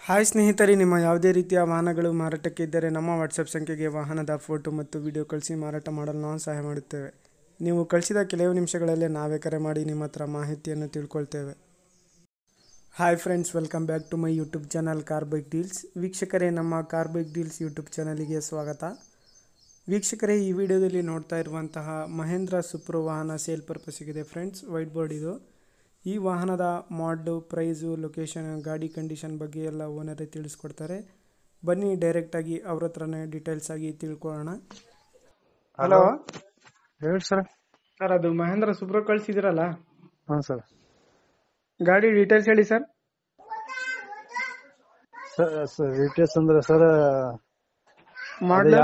Hi ಸ್ನೇಹಿತರೆ, ನಿಮ್ಮ ಯಾವುದೇ ರೀತಿಯ ವಾಹನಗಳು ಮಾರಾಟಕ್ಕೆ ಇದ್ದರೆ ನಮ್ಮ ವಾಟ್ಸಪ್ ಸಂಖ್ಯೆಗೆ ವಾಹನದ ಫೋಟೋ ಮತ್ತು ವಿಡಿಯೋ ಕಳಿಸಿ ಮಾರಾಟ ಮಾಡಲು ನಾವು ಸಹಾಯ ಮಾಡುತ್ತೇವೆ. ನೀವು ಕಳಿಸಿದ ಕೆಲವು ನಿಮಿಷಗಳಲ್ಲೇ ನಾವೇ ಕರೆ ಮಾಡಿ ನಿಮ್ಮ ಹತ್ರ ಮಾಹಿತಿಯನ್ನು ತಿಳ್ಕೊಳ್ತೇವೆ. Hi friends, welcome back to my YouTube channel car bike deals. ವೀಕ್ಷಕರೇ, ನಮ್ಮ ಕಾರ್ ಬೈಕ್ ಡೀಲ್ಸ್ ಯೂಟ್ಯೂಬ್ ಚಾನಲಿಗೆ ಸ್ವಾಗತ. ವೀಕ್ಷಕರೇ, ಈ ವಿಡಿಯೋದಲ್ಲಿ ನೋಡ್ತಾ ಇರುವಂತಹ ಮಹೇಂದ್ರ ಸುಪ್ರೋ ವಾಹನ ಸೇಲ್ ಪರ್ಪಸ್ಸಿಗಿದೆ ಫ್ರೆಂಡ್ಸ್. ವೈಟ್ ಬೋರ್ಡ್ ಇದು. ಈ ವಾಹನದ ಮಾಡ್ಲು, ಪ್ರೈಸು, ಲೊಕೇಶನ್, ಗಾಡಿ ಕಂಡೀಷನ್ ಬಗ್ಗೆ ಎಲ್ಲ ಓನರೇ ತಿಳಿಸ್ಕೊಡ್ತಾರೆ. ಬನ್ನಿ ಡೈರೆಕ್ಟಾಗಿ ಅವ್ರ ಹತ್ರನೇ ಡೀಟೇಲ್ಸ್ ಆಗಿ ತಿಳ್ಕೊಳ್ಳೋಣ. ಹಲೋ ಹೇಳಿ ಸರ್. ಸರ್, ಅದು ಮಹೇಂದ್ರ ಸುಪ್ರೋ ಕಳಿಸಿದಿರಲ್ಲ, ಹಾಂ ಸರ್. ಗಾಡಿ ಡೀಟೇಲ್ಸ್ ಹೇಳಿ ಸರ್. ಡೀಟೇಲ್ಸ್ ಅಂದ್ರೆ ಸರ್ ಮಾಡ್ಲು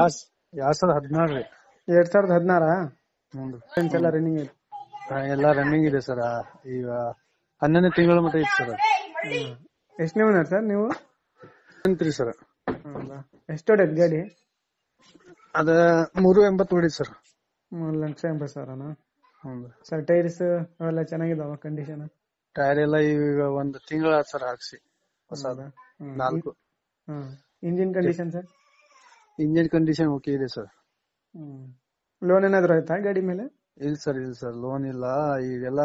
2016 ರೀ. 2016 ಹ್ಞೂ ಎಲ್ಲ ರನ್ನಿಂಗ್ ಇದೆ. ಎಲ್ಲ ರನ್ನಿಂಗ್ ಇದೆ ಸರ್. ಈಗ 11ನೇ ತಿಂಗಳ ಮಟ್ಟ ಐತಿ ಸರ್. ಎಷ್ಟನೇ ಓನರ್ ಸರ್ ನೀವು? ಸರ್ ಹೌದಾ? ಎಷ್ಟು ಹೊಡೆದ್ ಗಾಡಿ? ಅದ 380 ಹೊಡಿದ್ ಸರ್. 3,80,000. ಹ್ಞೂ ಸರ್, ಟೈರ್ಸ್ ಅವೆಲ್ಲ ಚೆನ್ನಾಗಿದಾವ ಕಂಡೀಷನ್? ಟೈರ್ ಎಲ್ಲ ಈಗ ಒಂದು ತಿಂಗಳ ಸರ್ ಹಾಕ್ಸಿ ಹೊಸದ 4. Engine condition sir? Engine condition okay ಇದೆ ಸರ್. ಲೋನ್ ಏನಾದ್ರು ಆಯ್ತಾ ಗಾಡಿ ಮೇಲೆ? ಇಲ್ಲ ಸರ್, ಲೋನ್ ಇಲ್ಲ. ಈಗೆಲ್ಲ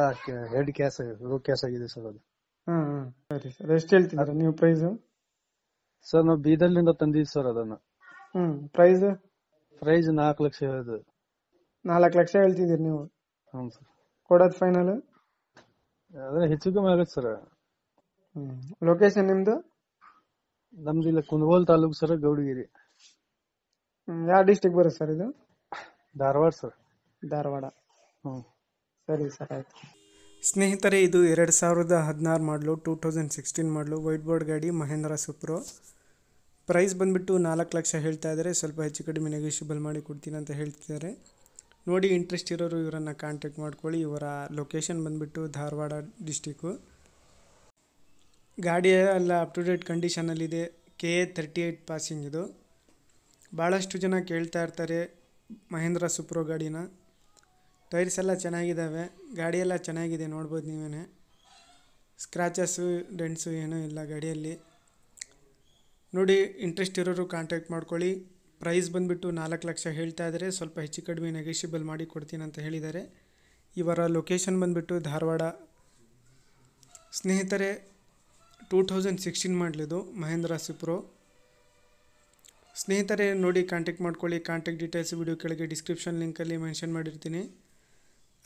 ಹೆಡ್ ಕ್ಯಾಶ್ ರೋ ಕ್ಯಾಶ್ ಆಗಿದೆ ಸರ್ ಅದು. ಸರಿ ಸರ್. ಎಷ್ಟು ಹೇಳ್ತಿದ್ದೀರಾ ನೀವು ಪ್ರೈಸ್? ಸರ್ ನಾವು ಬೀದರ್ಲಿಂದ ತಂದಿದ್ವಿ ಸರ್ ಅದನ್ನ. ಪ್ರೈಸ್ 4 ಲಕ್ಷ ಹೇಳಿದ್ರು. 4 ಲಕ್ಷ ಹೇಳ್ತಿದ್ದೀರಿ ನೀವು? ಹ್ಞೂ ಸರ್. ಕೊಡೋದು ಫೈನಲ್? ಅದೇ ಹೆಚ್ಚು ಕಮ್ಮಿ ಆಗತ್ತೆ ಸರ್. ಲೊಕೇಶನ್ ನಿಮ್ದು? ನಮ್ದು ಇಲ್ಲ ಕುಂದಗೋಳ ತಾಲೂಕು ಸರ್, ಗೌಡಗಿರಿ. ಯಾವ ಡಿಸ್ಟಿಕ್ ಬರುತ್ತೆ ಸರ್ ಇದು? ಧಾರವಾಡ ಸರ್. ಧಾರವಾಡ. ಸರಿ ಸರ್, ಆಯ್ತು. ಸ್ನೇಹಿತರೆ, ಇದು 2016 ಮಾಡಲು, 2016 ಮಾಡಲು ವೈಟ್ ಬೋರ್ಡ್ ಗಾಡಿ ಮಹೇಂದ್ರ ಸುಪ್ರೋ. ಪ್ರೈಸ್ ಬಂದುಬಿಟ್ಟು 4 ಲಕ್ಷ ಹೇಳ್ತಾ ಇದ್ದಾರೆ. ಸ್ವಲ್ಪ ಹೆಚ್ಚು ಕಡಿಮೆ ನೆಗೋಷಿಯಬಲ್ ಮಾಡಿ ಕೊಡ್ತೀನಿ ಅಂತ ಹೇಳ್ತಿದ್ದಾರೆ. ನೋಡಿ, ಇಂಟ್ರೆಸ್ಟ್ ಇರೋರು ಇವರನ್ನು ಕಾಂಟ್ಯಾಕ್ಟ್ ಮಾಡ್ಕೊಳ್ಳಿ. ಇವರ ಲೊಕೇಶನ್ ಬಂದುಬಿಟ್ಟು ಧಾರವಾಡ ಡಿಸ್ಟಿಕ್ಕು. ಗಾಡಿ ಎಲ್ಲ ಅಪ್ ಟು ಡೇಟ್ ಕಂಡೀಷನಲ್ಲಿದೆ. KA 38 ಪಾಸಿಂಗ್ ಇದು. ಭಾಳಷ್ಟು ಜನ ಕೇಳ್ತಾ ಇರ್ತಾರೆ ಮಹೇಂದ್ರ ಸುಪ್ರೋ ಗಾಡಿನ. ಟೈರ್ಸ್ ಎಲ್ಲ ಚೆನ್ನಾಗಿದ್ದಾವೆ, ಗಾಡಿ ಎಲ್ಲ ಚೆನ್ನಾಗಿದೆ, ನೋಡ್ಬೋದು ನೀವೇ. ಸ್ಕ್ರ್ಯಾಚಸ್ಸು, ಡೆಂಟ್ಸು ಏನೂ ಇಲ್ಲ ಗಾಡಿಯಲ್ಲಿ. ನೋಡಿ, ಇಂಟ್ರೆಸ್ಟ್ ಇರೋರು ಕಾಂಟ್ಯಾಕ್ಟ್ ಮಾಡ್ಕೊಳ್ಳಿ. ಪ್ರೈಸ್ ಬಂದುಬಿಟ್ಟು 4 ಲಕ್ಷ ಹೇಳ್ತಾ ಇದ್ದಾರೆ. ಸ್ವಲ್ಪ ಹೆಚ್ಚು ಕಡಿಮೆ ನೆಗೋಷಿಯಬಲ್ ಮಾಡಿ ಕೊಡ್ತೀನಿ ಅಂತ ಹೇಳಿದ್ದಾರೆ. ಇವರ ಲೊಕೇಶನ್ ಬಂದುಬಿಟ್ಟು ಧಾರವಾಡ. ಸ್ನೇಹಿತರೆ, 2016 ಮಾಡಲಿದ್ದು ಮಹೇಂದ್ರ ಸುಪ್ರೋ. ಸ್ನೇಹಿತರೆ, ನೋಡಿ, ಕಾಂಟ್ಯಾಕ್ಟ್ ಮಾಡ್ಕೊಳ್ಳಿ. ಕಾಂಟ್ಯಾಕ್ಟ್ ಡೀಟೇಲ್ಸ್ ವಿಡಿಯೋ ಕೆಳಗೆ ಡಿಸ್ಕ್ರಿಪ್ಷನ್ ಲಿಂಕಲ್ಲಿ ಮೆನ್ಷನ್ ಮಾಡಿರ್ತೀನಿ.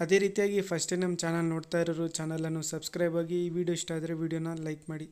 ಅದೇ ರೀತಿಯಾಗಿ ಫಸ್ಟ್ ಟೈಮ್ ನಮ್ಮ ಚಾನಲ್ ನೋಡ್ತಾ ಇರೋರು ಚಾನಲನ್ನು ಸಬ್ಸ್ಕ್ರೈಬ್ ಆಗಿ. ಈ ವಿಡಿಯೋ ಇಷ್ಟ ಆದರೆ ವಿಡಿಯೋನ ಲೈಕ್ ಮಾಡಿ.